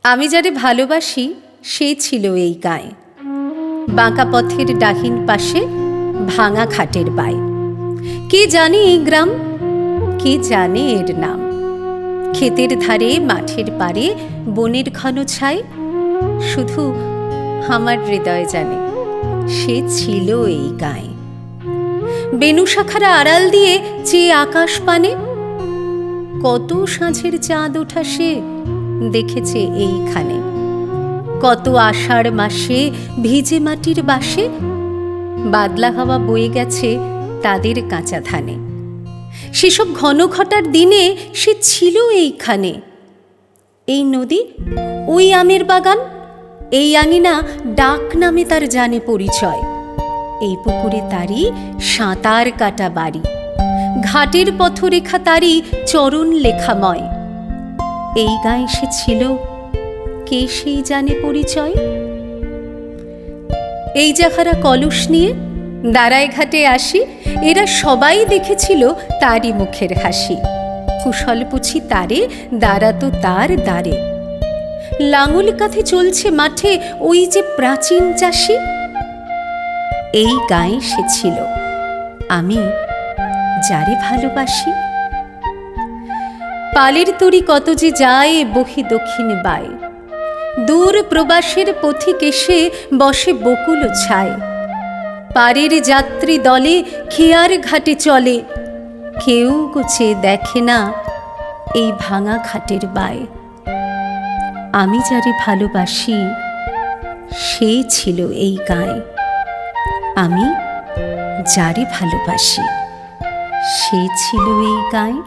আমি যারে ভালোবাসি সে ছিল এই গায়ে, বাঁকা পথের ডাহিন পাশে ভাঙা খাটের বায়। কে জানে এই গ্রাম, কে জানে এর নাম। ক্ষেতের ধারে মাঠের পারে বনের ঘন ছায়, শুধু আমার হৃদয় জানে সে ছিল এই গায়ে। বেনু শাখারা আড়াল দিয়ে চেয়ে আকাশ পানে, কত সাঁঝের চাঁদ ওঠা সে দেখেছে এইখানে। কত আষাঢ় মাসে ভিজে মাটির বাসে বাদলা হাওয়া বয়ে গেছে তাদের কাঁচা ধানে। সেসব ঘন ঘটার দিনে সে ছিল এইখানে। এই নদী, ওই আমের বাগান, এই আঙিনা ডাক নামে তার জানে পরিচয়। এই পুকুরে তারই সাঁতার কাটা বাড়ি, ঘাটের পথরেখা তারই চরণ লেখাময়। এই গায়ে সে ছিল, কে সেই জানে পরিচয়। এই যাহারা কলস নিয়ে দাঁড়ায় ঘাটে আসি, এরা সবাই দেখেছিল তারই মুখের হাসি। কুশল পুছি তারে, দাঁড়াতো তার দ্বারে। লাঙল কাঁধে চলছে মাঠে ওই যে প্রাচীন চাষি। এই গায়ে সে ছিল, আমি যারে ভালোবাসি। পালের তরি কত যে যায় বহি দক্ষিণ বায়, দূর প্রবাসের পথিক এসে বসে বকুল ছায়। পারের যাত্রী দলে খেয়ার ঘাটে চলে, কেউ গোছে দেখে না এই ভাঙা ঘাটের বায়। আমি যারে ভালোবাসি সে ছিল এই গায়ে, আমি যারে ভালোবাসি সে ছিল এই গায়ে।